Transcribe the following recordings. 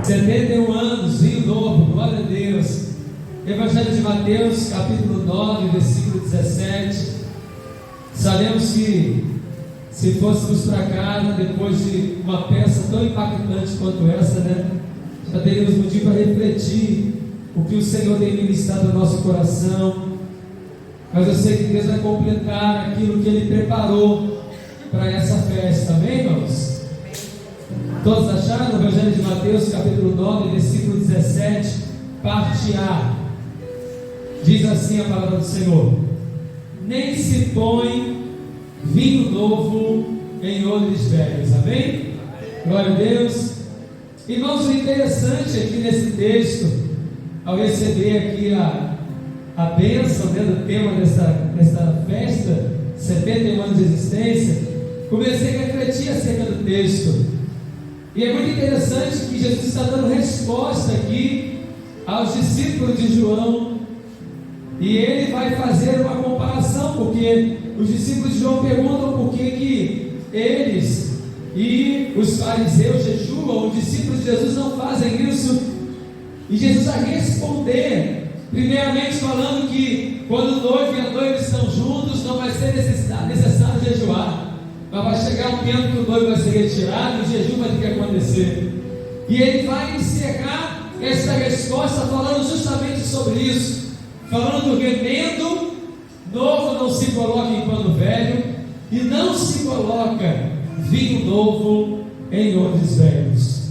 71 anos, vinho novo, glória a Deus. Evangelho de Mateus, capítulo 9, versículo 17. Sabemos que se fôssemos para casa depois de uma peça tão impactante quanto essa, já teríamos motivo para refletir o que o Senhor tem ministrado no nosso coração. Mas eu sei que Deus vai completar aquilo que Ele preparou para essa festa, amém, irmãos? Todos acharam? O Evangelho de Mateus, capítulo 9, versículo 17, parte A. Diz assim a palavra do Senhor: nem se põe vinho novo em odres velhos, amém? Glória a Deus. Irmãos, o interessante aqui nesse texto, ao receber aqui a bênção do tema dessa festa, 71 anos de existência, comecei a refletir acerca do texto. E é muito interessante que Jesus está dando resposta aqui aos discípulos de João. E ele vai fazer uma comparação, porque os discípulos de João perguntam por que eles e os fariseus jejuam, os discípulos de Jesus não fazem isso. E Jesus vai responder, primeiramente falando que quando o noivo e a noiva estão juntos, não vai ser necessário jejuar. Mas vai chegar um tempo que o noivo vai ser retirado e o jejum vai ter que acontecer. E ele vai encerrar essa resposta falando justamente sobre isso, falando do remendo novo não se coloca em pano velho, e não se coloca vinho novo em odres velhos.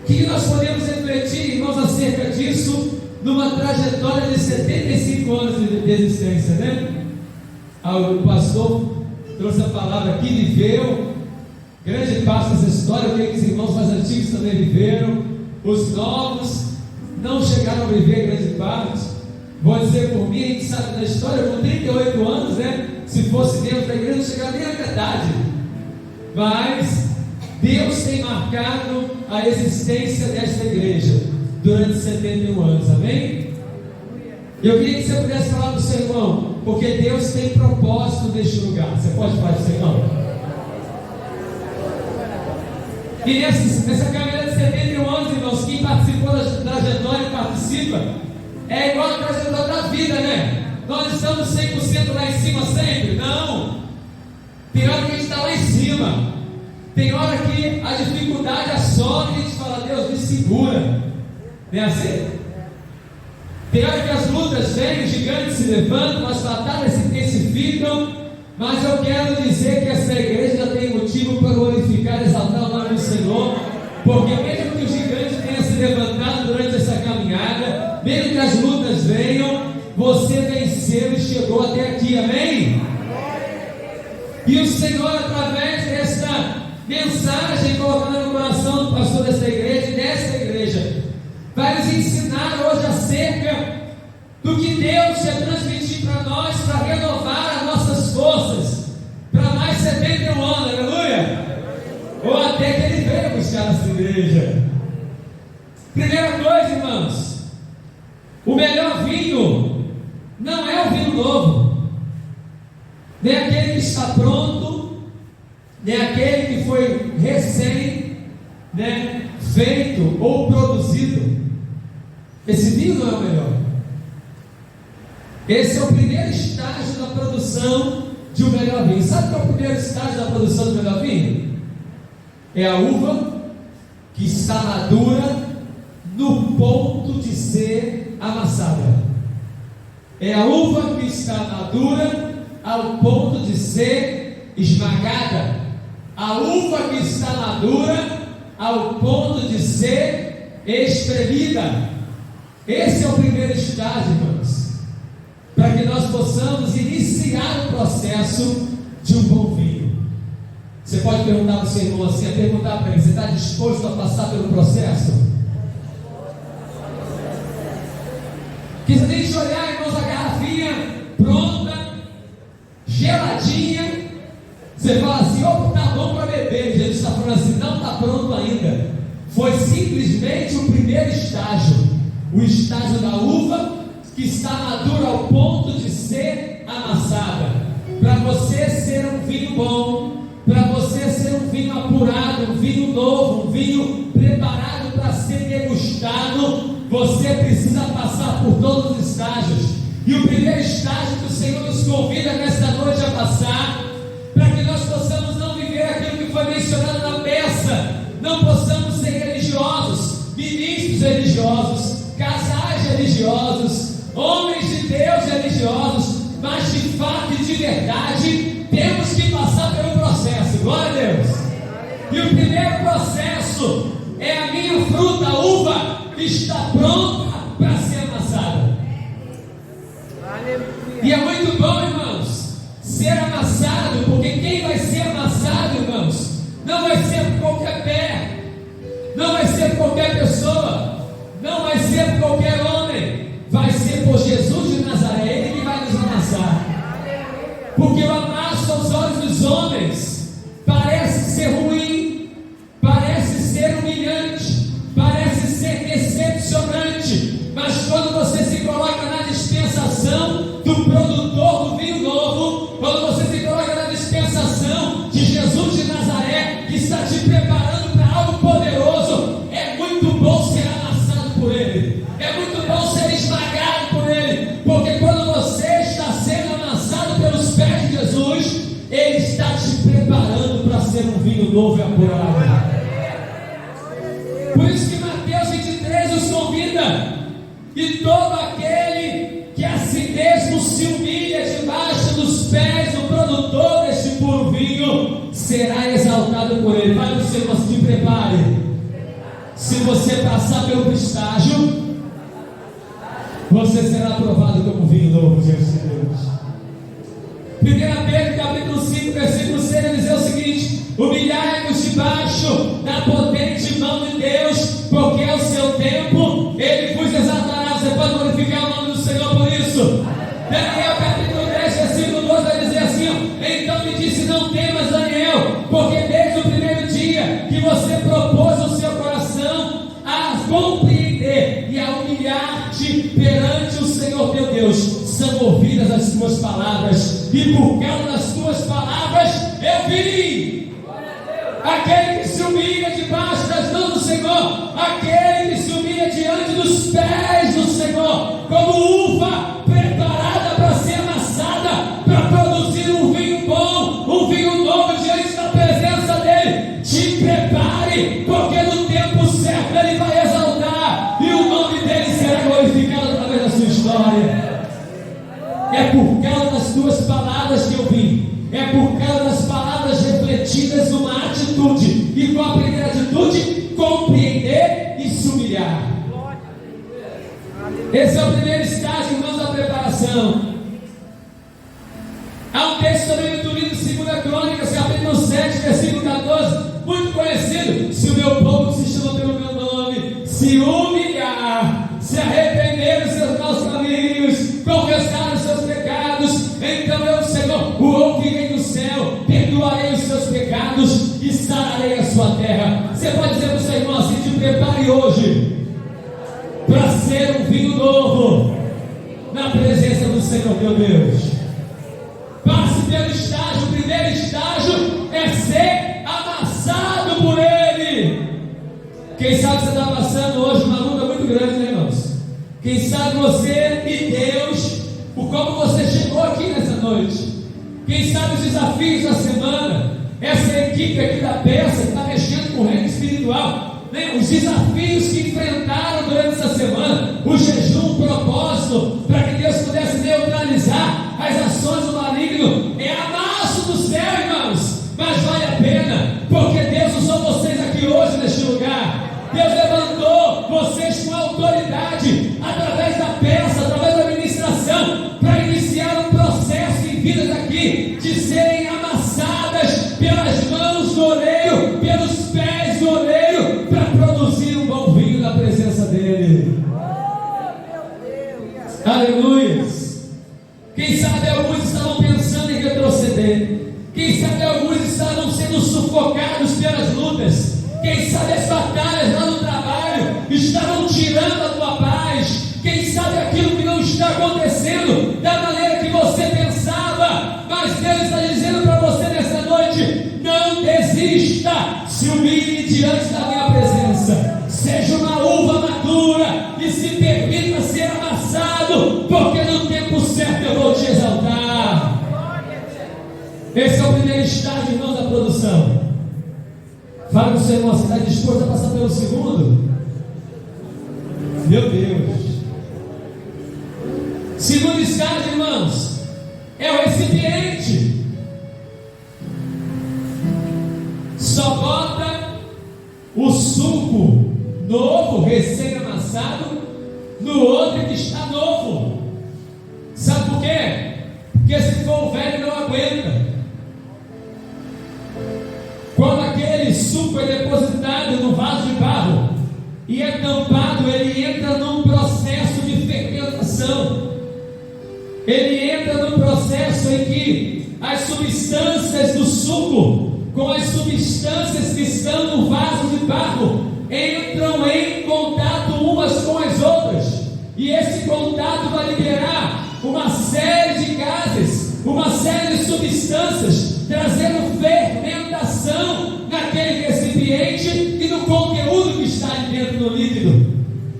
O que nós podemos refletir, irmãos, acerca disso numa trajetória de 75 anos de existência, O pastor trouxe a palavra aqui, viveu grande parte dessa história. Eu creio que os irmãos mais antigos também viveram, os novos não chegaram a viver grande parte. Vou dizer por mim, a gente sabe da história, com 38 anos, se fosse dentro da igreja, não chegava nem à metade. Mas Deus tem marcado a existência desta igreja durante 71 anos, amém? Eu queria que você pudesse falar para o seu irmão, porque Deus tem propósito neste lugar. Você pode falar para o seu irmão? E nessa caminhada de 71 anos, irmãos, quem participou da trajetória e participa, é igual a trajetória da vida, Nós estamos 100% lá em cima sempre? Não. Tem hora que a gente está lá em cima. Tem hora que a dificuldade assola e a gente fala: Deus, me segura. Não é assim? Tem hora que as lutas vêm, os gigantes se levantam, as batalhas se intensificam. Mas eu quero dizer que essa igreja já tem motivo para glorificar e exaltar o nome do Senhor, porque mesmo que os gigantes tenham se levantado durante essa caminhada, mesmo que as lutas venham, você venceu e chegou até aqui, amém? E o Senhor, através desta mensagem colocada no coração do pastor dessa igreja e dessa igreja, vai nos ensinar hoje acerca do que Deus quer transmitir para nós, para renovar as nossas forças para mais 71 anos, aleluia! Ou até que Ele venha buscar essa igreja. Primeira coisa, irmãos, o melhor vinho não é o vinho novo, nem aquele que está pronto, nem aquele que foi recém feito ou produzido. Esse vinho não é o melhor. Esse é o primeiro estágio da produção de um melhor vinho. Sabe qual é o primeiro estágio da produção do melhor vinho? É a uva que está madura no ponto de ser amassada. É a uva que está madura ao ponto de ser esmagada. A uva que está madura ao ponto de ser espremida. Esse é o primeiro estágio, irmãos, para que nós possamos iniciar o processo de um bom vinho. Você pode perguntar para o seu irmão assim, perguntar para ele: você está disposto a passar pelo processo? Que se a gente olhar, irmãos, a garrafinha pronta, geladinha, você fala assim: opa, está bom para beber. Jesus está falando assim: não está pronto ainda. Foi simplesmente o primeiro estágio, o estágio da uva que está madura ao ponto de ser amassada. Para você ser um vinho bom, para você ser um vinho apurado, um vinho novo, um vinho preparado para ser degustado, você precisa passar por todos os estágios. E o primeiro estágio que o Senhor nos convida nesta noite a passar, para que nós possamos não viver aquilo que foi mencionado na peça, não possamos ser religiosos, ministros religiosos, casais religiosos, homens de Deus religiosos, mas de fato e de verdade temos que passar pelo processo. Glória a Deus. E o primeiro processo é a minha fruta, a uva, que está pronta para ser amassada. E é muito bom, irmãos, ser amassado, porque quem vai ser amassado, irmãos, não vai ser por qualquer pé, não vai ser por qualquer pessoa, não vai ser por qualquer homem, vai ser por Jesus de Nazaré, Ele que vai nos amassar. Porque o amasso aos olhos dos homens parece ser ruim, parece ser humilhante, parece ser decepcionante, mas quando você se coloca na dispensação do produtor do vinho novo, quando você se coloca na dispensação de Jesus de Nazaré, que está te preparando para algo poderoso, é muito bom ser amassado por Ele, é muito bom ser esmagado por Ele, porque quando você está sendo amassado pelos pés de Jesus, Ele está te preparando para ser um vinho novo e apurado. Por isso que Mateus 23 nos convida, e todo aquele que a si mesmo se humilha debaixo dos pés do produtor deste puro vinho, será exaltado por Ele. Vai no Senhor, se prepare. Se você passar pelo estágio, você será aprovado como vinho novo diante de Deus. 1 Pedro capítulo 5, versículo 6, ele diz o seguinte: humilhai-vos debaixo da potente mão de Deus, porque ao seu tempo Ele vos exaltará. Você pode glorificar o nome do Senhor por isso. Daniel capítulo 10, versículo 12 vai dizer assim: então me disse, não temas, Daniel, porque desde o primeiro dia que você propôs o seu coração a compreender e a humilhar-te perante o Senhor teu Deus, são ouvidas as tuas palavras, e por causa das tuas palavras eu vim. Aquele que se humilha debaixo das mãos do Senhor, aquele que se humilha diante dos pés do Senhor, como uva preparada para ser amassada, para produzir um vinho bom, um vinho novo diante da presença dEle. Te prepare, porque no tempo certo Ele vai exaltar, e o nome dEle será glorificado através da sua história. É por causa das tuas palavras que eu vim, é por causa das palavras refletidas numa atitude, e qual a primeira atitude? Compreender e se humilhar. Esse é o primeiro estágio, irmãos, da preparação. Há um texto também muito lindo, 2 Crônicas, capítulo 7, versículo 14, muito conhecido: se o meu povo que se chama pelo meu nome se humilhar, se arrepender dos seus maus caminhos, confessar os seus pecados, então eu, Senhor, o ouvirei do céu, perdoarei os seus pecados e sararei a sua terra. Você pode dizer para o seu irmão assim: te prepare hoje para ser um vinho novo na presença do Senhor teu Deus. Passe pelo estágio. O primeiro estágio é ser amassado por Ele. Quem sabe você está passando hoje uma luta muito grande, né, irmãos? Quem sabe você e Deus, por como você chegou aqui nessa noite. Quem sabe os desafios da semana, essa equipe aqui da peça que está mexendo com o reino espiritual, né? Os desafios que enfrentaram durante essa semana, o jejum, o propósito, para que Deus pudesse neutralizar as ações do maligno, é amasso do céu, irmãos, mas vale a pena, porque Deus usou vocês aqui hoje neste lugar. Deus levantou vocês com autoridade, através da peça, através da ministração, para iniciar um processo em vidas aqui, de serem amassadas pelas mãos do oleiro, pelos pés do oleiro, para produzir um bom vinho na presença dEle. Aleluia. Quem sabe alguns estavam pensando em retroceder, quem sabe alguns estavam sendo sufocados pelas lutas, quem sabe as batalhas lá no trabalho estavam tirando a tua paz, quem sabe aquilo que não está acontecendo da maneira que você pensava, mas Deus está dizendo para você nessa noite: não desista, se humilhe Fala com o seu irmão, você está disposto a passar pelo segundo? Meu Deus. Segundo estágio, irmãos, é o recipiente. Só bota o suco novo, recém-amassado, no outro que está novo. Sabe por quê? Porque se for o velho não aguenta. Quando aquele suco é depositado no vaso de barro e é tampado, ele entra num processo de fermentação. Ele entra num processo em que as substâncias do suco com as substâncias que estão no vaso de barro entram em contato umas com as outras, e esse contato vai liberar uma série de gases, uma série de substâncias, trazendo fermentação naquele recipiente e no conteúdo que está ali dentro do líquido.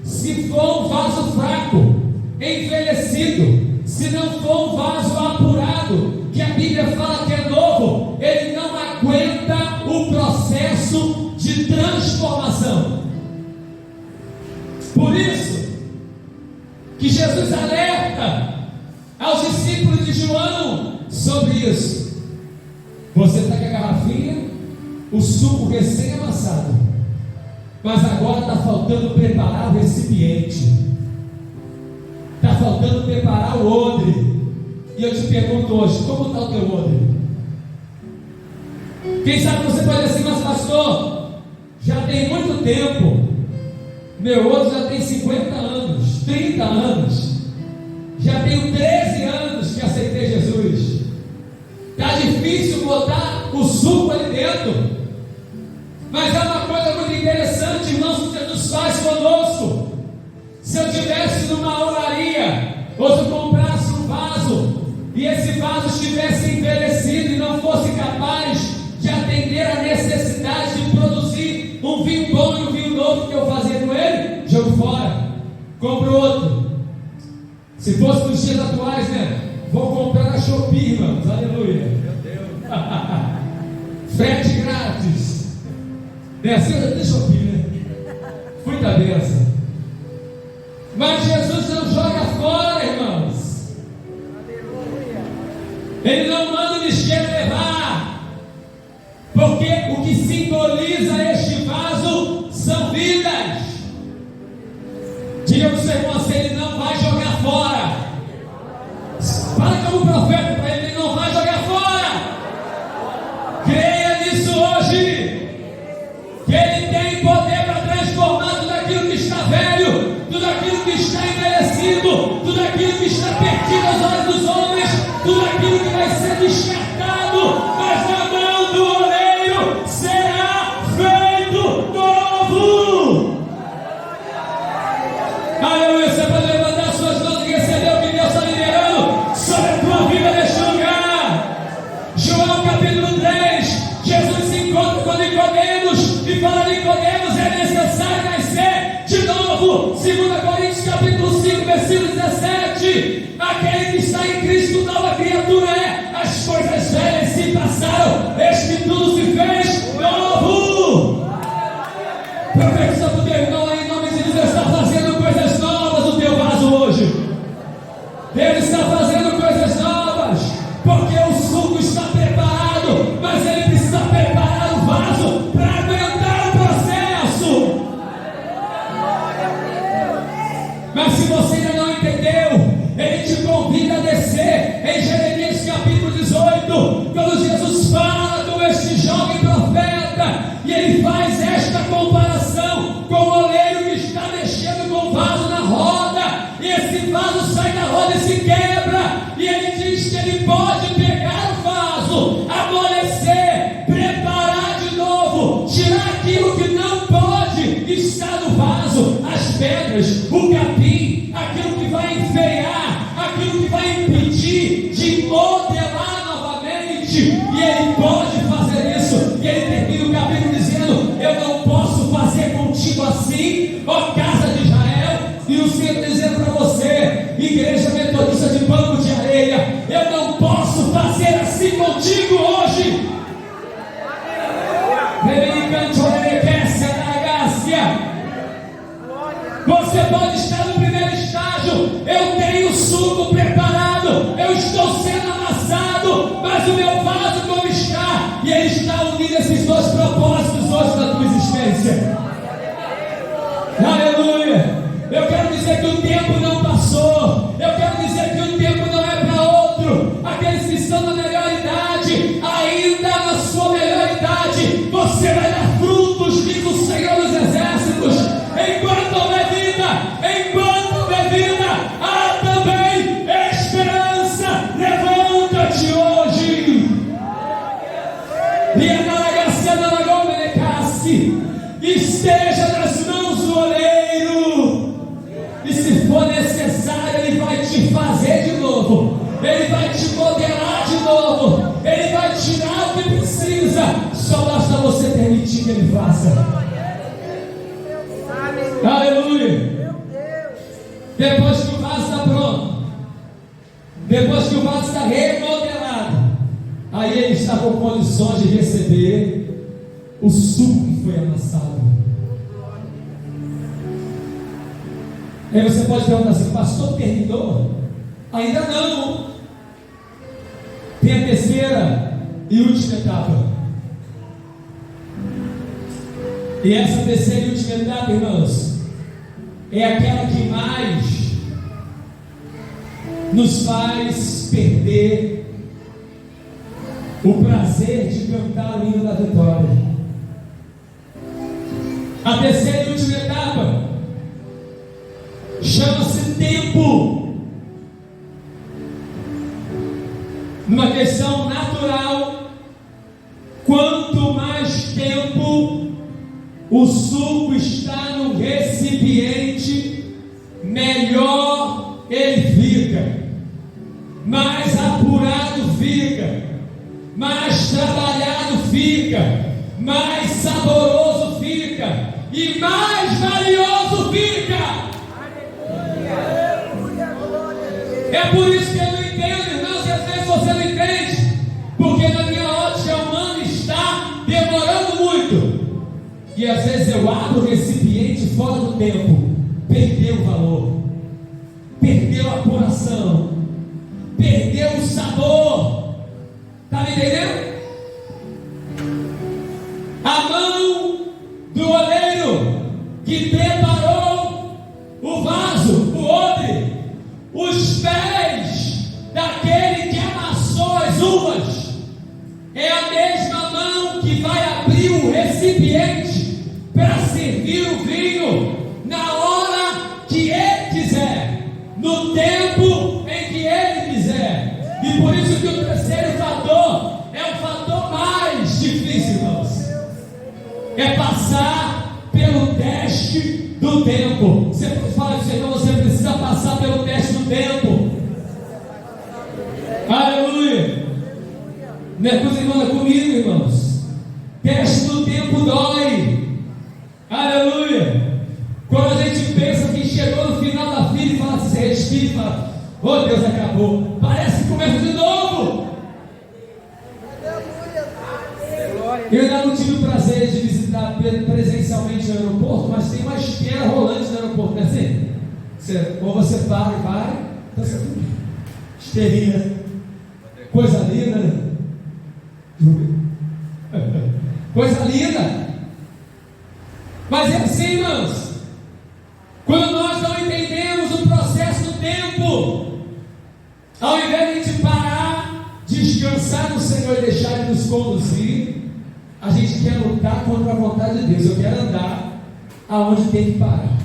Se for um vaso fraco, envelhecido, se não for um vaso apurado, que a Bíblia fala que é novo, ele não aguenta o processo de transformação. Por isso que Jesus alerta aos discípulos de João sobre isso. Você está com a garrafinha, o suco recém-amassado, mas agora está faltando preparar o recipiente, está faltando preparar o odre. E eu te pergunto hoje, como está o teu odre? Quem sabe você pode dizer assim, mas pastor, já tem muito tempo, meu odre já tem 50 anos, 30 anos, já tenho 13 anos que aceitei Jesus, está difícil botar o suco ali dentro. Mas é uma coisa muito interessante, irmãos, que Jesus faz conosco. Se eu estivesse numa olaria, ou se eu comprasse um vaso, e esse vaso estivesse envelhecido e não fosse capaz de atender a necessidade de produzir um vinho bom e um vinho novo, que eu fazia com ele? Jogo fora, compro outro. Se fosse nos dias atuais, né? Vou comprar na Shopee, irmãos, aleluia. Meu Deus. Frete grátis. É assim, da Shopee, né? Muita bênção. Mas Jesus não joga fora, irmãos. Ele não manda o lixeiro levar, porque o que simboliza este vaso são vidas. Diga para o seu irmão assim, ele não vai jogar fora. Fala como profeta para ele não vai jogar fora. Creia nisso hoje, que ele tem poder para transformar tudo aquilo que está velho, tudo aquilo que está envelhecido, tudo aquilo que está perdido aos olhos dos homens, tudo aquilo que vai ser descartado, mas na mão do oleiro será feito novo. Aleluia. Você pode levantar suas mãos e receber o que Deus está liberando sobre a tua vida neste lugar. João capítulo 3, Jesus se encontra com Nicodemos e fala: Nicodemos, é necessário nascer de novo. 2 Coríntios capítulo 5, versículo 17: aquele que está em Cristo, nova criatura é, as coisas velhas se passaram, eis que tudo se fez novo. Profetiza para o teu irmão aí, em nome de Deus, está fazendo coisas novas no teu vaso hoje. Ele está fazendo coisas novas, porque o suco está preparado, mas ele precisa preparar o vaso para aguentar o processo. Mas se você ainda não entendeu, ele te convida a descer em Jeremias capítulo 18, quando Jesus fala com este jovem profeta, e ele faz esta comparação com o oleiro que está mexendo com o vaso na roda, e esse vaso sai da roda e se quebra, e ele diz que ele pode pegar o vaso, amolecer, preparar de novo, tirar aquilo que não pode estar no vaso, as pedras, o capim, aquilo que vai enfeiar, aquilo que vai impedir de modelar novamente, e ele pode fazer isso. E ele termina o capítulo dizendo: eu não posso fazer contigo assim, ó casa de Israel. E o Senhor dizendo para você, igreja metodista de banco de areia, eu não posso fazer assim contigo hoje. Ele cantou Você pode estar no primeiro estágio. Eu tenho o suco preparado, eu estou sendo amassado, mas o meu vaso como está? E Ele está unindo esses dois propósitos hoje na tua existência. Aleluia! Eu quero dizer que o tempo não passou. Eu quero dizer que o tempo não é para outro. Aqueles que estão na melhor idade, ainda na sua melhor idade, você vai dar frutos, diz o Senhor dos Exércitos. Enquanto houver vida, há também esperança. Levanta-te hoje. E a delegacia da Lagoa Menecassi esteja nas mãos do oleiro. E se for necessário, Ele vai te fazer de novo. Ele vai te modelar de novo. Ele vai tirar o que precisa. Só basta você permitir que Ele faça. Aleluia. Depois que o vaso está pronto, depois que o vaso está remodelado, aí Ele está com condições de receber o suco que foi amassado. Aí você pode perguntar assim: pastor, terminou? Ainda não. Tem a terceira e última etapa. E essa terceira e última etapa, irmãos, é aquela que mais nos faz perder o prazer de cantar o hino da vitória. A terceira e última etapa chama-se tempo. Numa questão natural, quanto mais tempo o suco está no recipiente, melhor ele fica, mais apurado fica, mais trabalhado fica, mais saboroso fica e mais valioso fica. É por isso que eu não entendo, irmãos, e às vezes você não entende, porque na minha ótica humana está demorando muito. E às vezes eu abro o recipiente fora do tempo. Perdeu o valor, perdeu a apuração, perdeu o sabor. Está me entendendo? A mão do oleiro que preparou o vaso, o odre, os pés daquele que amassou as uvas, é a mesma mão que vai abrir o recipiente para servir o vinho na hora que Ele quiser, no tempo em que Ele quiser. E por isso que o terceiro fator é o fator mais difícil, irmãos. É passar pelo teste do tempo. Você fala que você precisa passar pelo teste do tempo. Aleluia. Não é coisa irmã comigo, irmãos. Teste do tempo dói. Aleluia. Quando a gente pensa que chegou no final da fila e fala assim, você respira e fala: oh Deus, acabou. Parece que começa de novo. Eu ainda não tive o prazer de visitar presencialmente o aeroporto, mas tem uma esteira rolante no aeroporto, não é assim? Ou você para e vai, então você... esteirinha, coisa linda, né? Coisa linda. Mas é assim, irmãos, quando nós não entendemos o processo do tempo, ao invés de a gente parar, descansar no Senhor e deixar Ele nos conduzir, a gente quer lutar contra a vontade de Deus. Eu quero andar aonde tem que parar.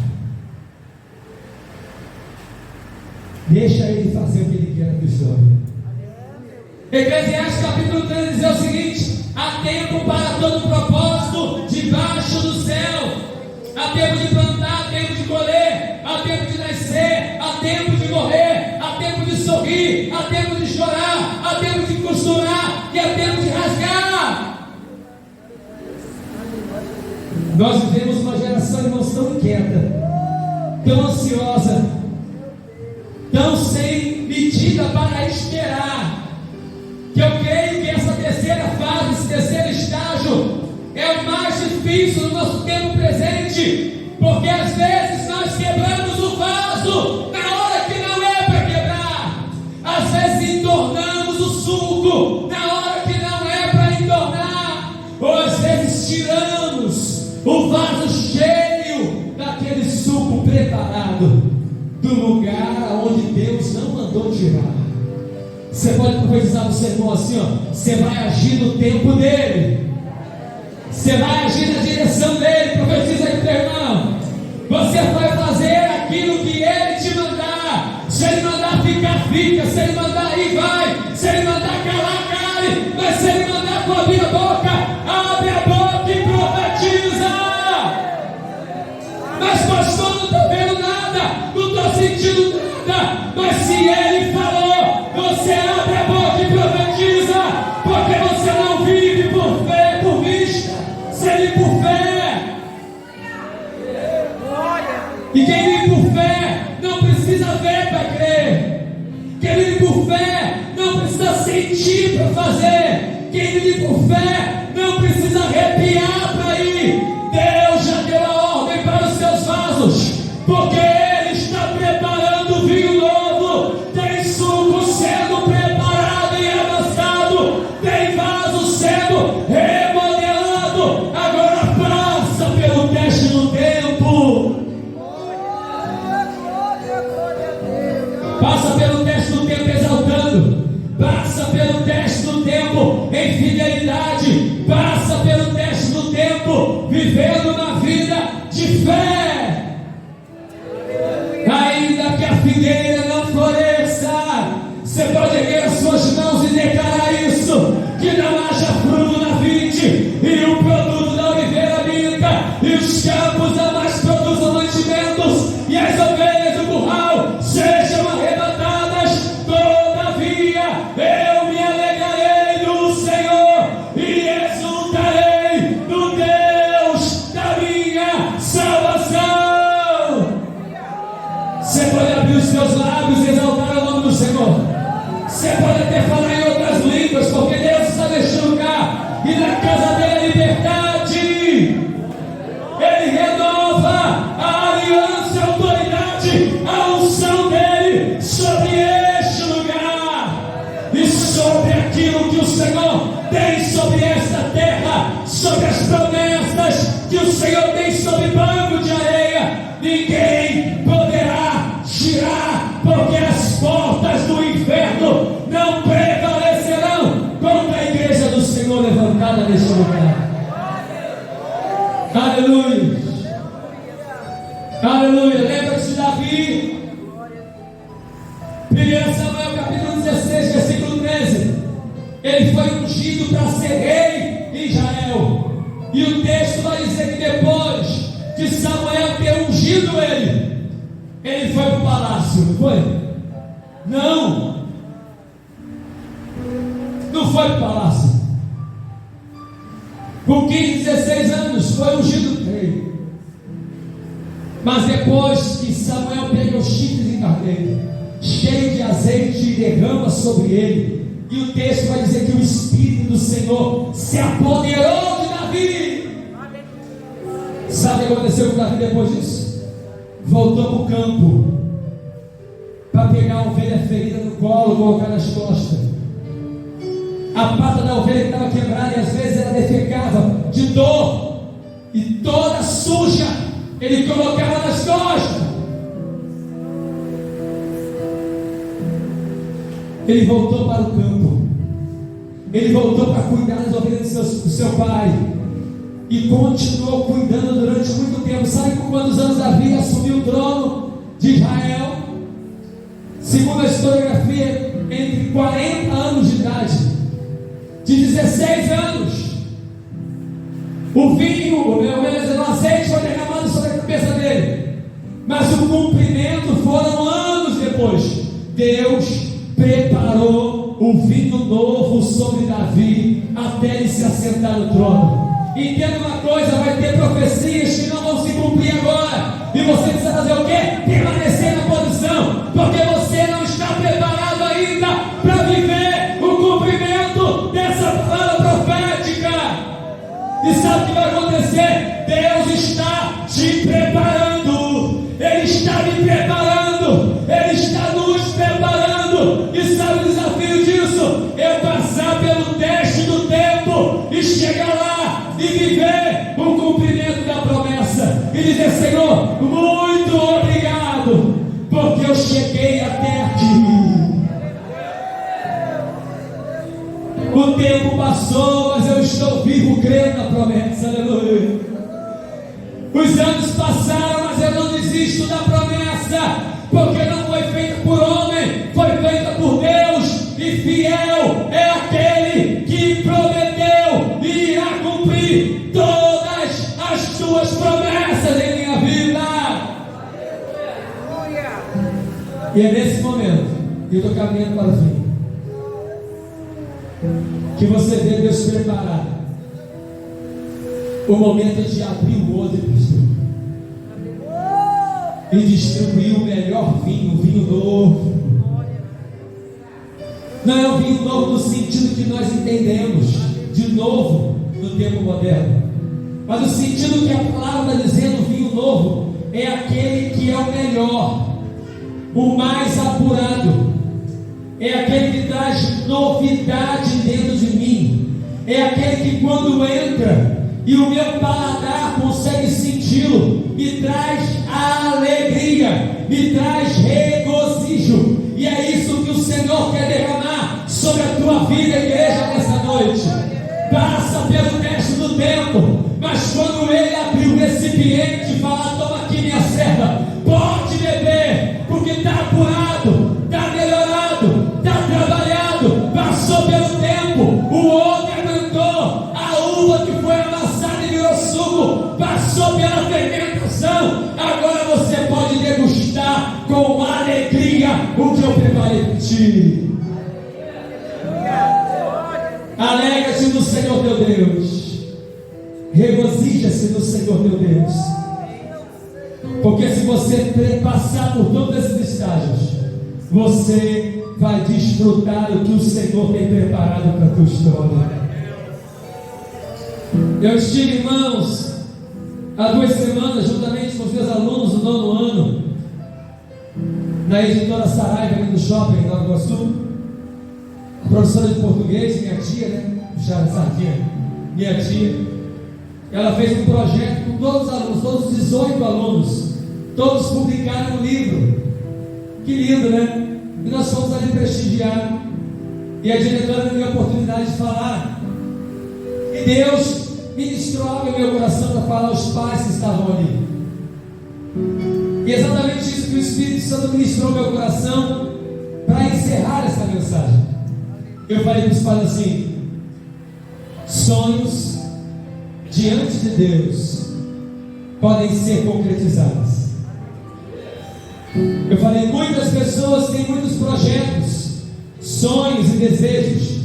Deixa Ele fazer o que Ele quer na tua história. Eclesiastes capítulo 13 diz o seguinte: há tempo para todo propósito debaixo do céu. Há tempo de plantar, há tempo de colher, há tempo de nascer, há tempo de morrer, há tempo de sorrir, há tempo de chorar, há tempo de costurar e há tempo de rasgar. Nós vivemos uma geração, irmãos, tão inquieta, tão ansiosa, tão sem medida para esperar, que eu creio que essa terceira fase, esse terceiro estágio, é o mais difícil no nosso tempo presente, porque às vezes nós quebramos o vaso cheio daquele suco preparado, do lugar onde Deus não mandou tirar. Você pode profetizar no sermão assim, ó: você vai agir no tempo dele, você vai agir na direção dele. Profetiza aqui, teu irmão. Você vai fazer aquilo que ele te mandar. Se ele mandar ficar, fica. Se ele mandar ir, vai. Se ele mandar calar, cale. Mas se ele mandar abrir a boca, abre a boca e profetiza. Mas pastor, não estou vendo nada, não estou sentindo nada. Mas se ele falou, você abre a boca e profetiza, porque você não vive por fé, por vista, você vive por fé. E quem vive por fé não precisa ver para crer. Quem vive por fé não precisa sentir para fazer. Quem vive por fé não precisa arrepiar para ir. Deus já deu a ordem para os seus vasos, porque Ele está preparando vinho novo. Tem suco sendo preparado e amassado, tem vaso sendo remodelado. Agora passa pelo teste do tempo. Passa pelo teste do tempo exaltando, passa pelo teste do tempo em fidelidade, passa pelo teste do tempo vivendo uma vida de fé. Ainda que a figueira não floresça, você pode erguer as suas mãos e declarar isso: que não haja fruto na vide, e o produto da oliveira minta, e os campos não mais produzam mantimentos, e as ovelhas do curral sejam arrebatadas. Todavia eu me alegrarei no Senhor e exultarei no Deus da minha salvação. Você pode abrir os seus lábios e exaltar o nome do Senhor. Você pode até falar em outras línguas, porque Deus está neste lugar, e na casa dele é liberdade. Ele renova a aliança e a autoridade, a unção dele sobre este lugar e sobre aquilo que o Senhor tem sobre esta terra, sobre as promessas que o Senhor tem sobre banco de areia. Ninguém poderá tirar, porque as portas do inferno não prevalecerão contra a igreja do Senhor levantada neste lugar. Aleluia, aleluia. Lembra-se de Davi, 1 Samuel capítulo 16, versículo 13. Ele foi ungido para ser rei em Israel, e o texto vai dizer que depois de Samuel ter ungido ele foi para o palácio, não foi? Não foi para o palácio. Com 15, 16 anos foi ungido rei. Mas depois que Samuel pega os chifres de carneiro, cheio de azeite, e derrama sobre ele, e o texto vai dizer que o Espírito do Senhor se apoderou de Davi. Sabe o que aconteceu com Davi depois disso? Voltou para o campo para pegar a ovelha ferida no colo, colocar nas costas. A pata da ovelha que estava quebrada, e às vezes ela defecava de dor, e toda suja ele colocava nas costas. Ele voltou para o campo, ele voltou para cuidar das ovelhas do seu pai, e continuou cuidando durante muito tempo. Sabe com quantos anos Davi assumiu o trono de Israel? Segundo a historiografia, entre 40 anos de idade. De 16 anos, o vinho, o azeite foi derramado sobre a cabeça dele, mas o cumprimento foram anos depois. Deus preparou o vinho novo sobre Davi até ele se assentar no trono. Entenda uma coisa: vai ter profecias que não vão se cumprir agora, e você precisa fazer o quê? Permanecer na posição, porque você não está preparado ainda para viver o cumprimento dessa palavra profética. E sabe o que vai acontecer? Deus está te preparando, Ele está me preparando, Ele está nos preparando. E sabe o desafio disso? Eu passar pelo teste do tempo e chegar lá e viver o cumprimento da promessa. e dizer: Senhor, muito obrigado, porque eu cheguei até aqui. O tempo passou, mas eu estou vivo, crendo na promessa. Aleluia. Os anos passaram, mas eu não desisto da promessa, porque não foi feita por homem, foi feita por Deus, e fiel é aquele que prometeu e irá cumprir todas as suas promessas em minha vida. E é nesse momento que eu estou caminhando para o fim, que você vê Deus preparar o momento de abrir o odre, pastor, e distribuir o melhor vinho, o vinho novo. Não é o vinho novo no sentido que nós entendemos de novo no tempo moderno, mas no sentido que a palavra está dizendo: vinho novo é aquele que é o melhor, o mais apurado, é aquele que traz novidade dentro de mim, é aquele que quando entra e o meu paladar consegue senti-lo, me traz alegria, me traz regozijo. E é isso que o Senhor quer derramar sobre a tua vida, igreja, nessa noite. Passa pelo teste do tempo, mas quando Ele abrir o recipiente e falar: toma aqui, minha serva, pode beber, porque está apurado, está melhorado, está trabalhado, passou pelo tempo, o outro aguentou, a uva que foi amassada e virou suco, passou pela fermentação, agora você pode degustar com alegria o que eu preparei para ti. Alegra-te no Senhor teu Deus, regozija-se no Senhor teu Deus, porque se você passar por todos esses estágios, você vai desfrutar do que o Senhor tem preparado para a tua história. Eu estive, irmãos, há 2 semanas, juntamente com os meus alunos do 9º ano, na editora Saraiva, ali no shopping, em Nova Iguaçu. A professora de português, minha tia, né? Puxaram sardinha, minha tia, ela fez um projeto com todos os alunos, todos os 18 alunos, todos publicaram um livro. Que lindo, né? E nós fomos ali prestigiar, e a diretora me deu a oportunidade de falar, e Deus ministrou algo em meu coração para falar aos pais que estavam ali. E exatamente isso que o Espírito Santo ministrou no meu coração para encerrar essa mensagem. Eu falei para os pais assim: sonhos diante de Deus podem ser concretizados. Eu falei: muitas pessoas têm muitos projetos, sonhos e desejos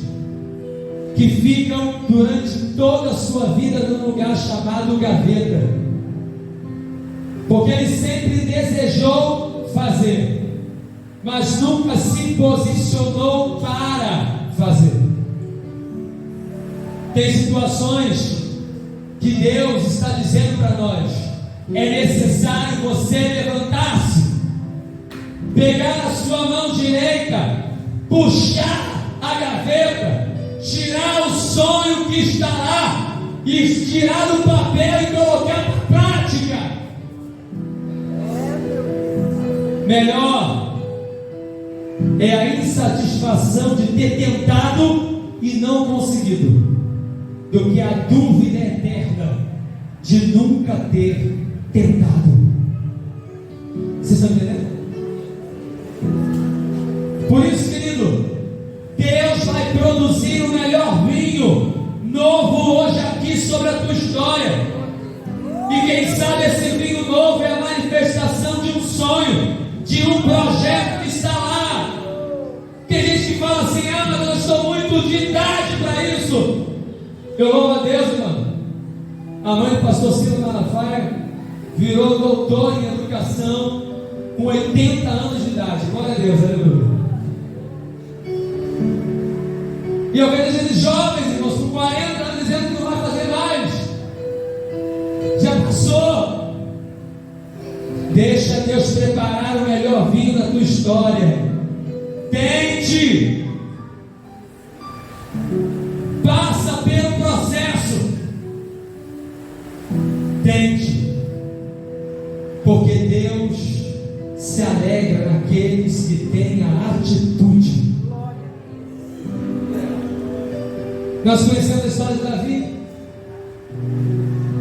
que ficam durante toda a sua vida num lugar chamado gaveta, porque ele sempre desejou fazer, mas nunca se posicionou para fazer. Tem situações que Deus está dizendo para nós: é necessário você levantar-se, pegar a sua mão direita, puxar a gaveta, tirar o sonho que está lá e tirar do papel e colocar para a prática. Melhor é a insatisfação de ter tentado e não conseguido, do que a dúvida eterna de nunca ter tentado. Vocês estão entendendo? Por isso, querido, Deus vai produzir o melhor vinho novo hoje aqui sobre a tua história. E quem sabe esse vinho novo é a manifestação de um sonho, de um projeto que está lá. Tem gente que fala assim: ah, mas eu estou muito de idade para isso. Eu louvo a Deus, irmão. A mãe do pastor Ciro Malafaia virou doutor em educação com 80 anos de idade. Glória a Deus, aleluia. E eu vejo eles jovens, irmãos, com 40 anos dizendo que não vai fazer mais. Já passou. Deixa Deus preparar o melhor vinho da tua história. Tente. Passa pelo processo. Tente. porque Deus se alegra naqueles que têm a atitude. Nós conhecemos a história de Davi.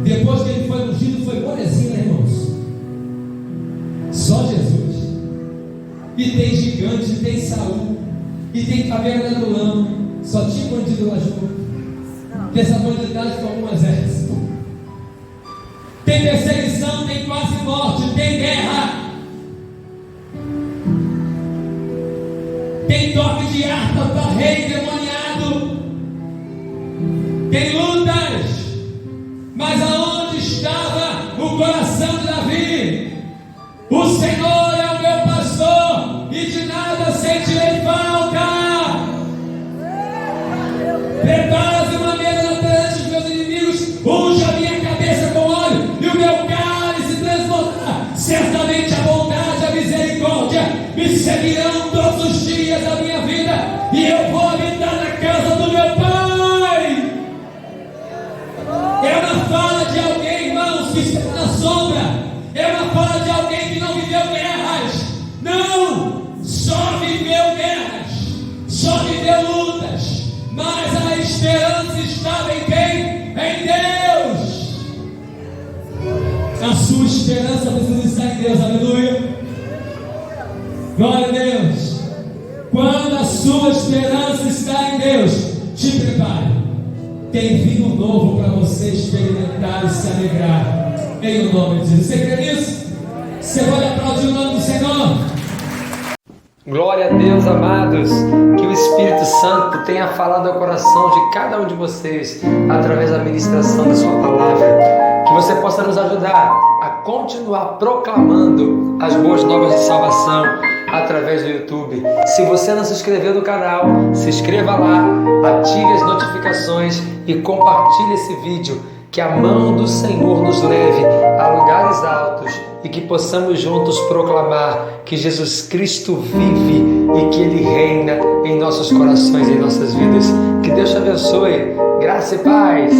Depois que ele foi ungido, foi molezinha, né, irmãos? Só Jesus. E tem gigante, e tem Saul, e tem caverna do Adulão. Só tinha bandido lá junto. Que essa bandidagem formou um exército. Tem perseguição, tem quase morte, tem guerra, tem toque de harpa para rei endemoniado, tem lutas. Mas aonde estava o coração de Davi? O Senhor é o meu pastor e de nada sentirei falta. Prepara-se uma mesa perante os meus inimigos, unge a minha cabeça com óleo e o meu cálice transbordará. Certamente a bondade e a misericórdia me seguirão todos os dias da minha vida, e eu vou habitar na casa do meu Pai. É uma fala de alguém, irmãos, que está na sombra. É uma fala de alguém que não viveu guerras. Não, só viveu guerras, só viveu lutas. Mas a esperança estava em quem? Em Deus. A sua esperança precisa estar em Deus, aleluia. Glória a Deus. Quando a sua esperança está em Deus, te prepare. Tem vinho novo para você experimentar e se alegrar. Em o nome de Jesus. Você crê nisso? Você pode aplaudir o nome do Senhor? Glória a Deus, amados. Que o Espírito Santo tenha falado ao coração de cada um de vocês através da ministração da sua palavra. Que você possa nos ajudar a continuar proclamando as boas novas de salvação através do YouTube. Se você não se inscreveu no canal, se inscreva lá, ative as notificações e compartilhe esse vídeo. Que a mão do Senhor nos leve a lugares altos e que possamos juntos proclamar que Jesus Cristo vive e que Ele reina em nossos corações e em nossas vidas. Que Deus te abençoe. Graça e paz.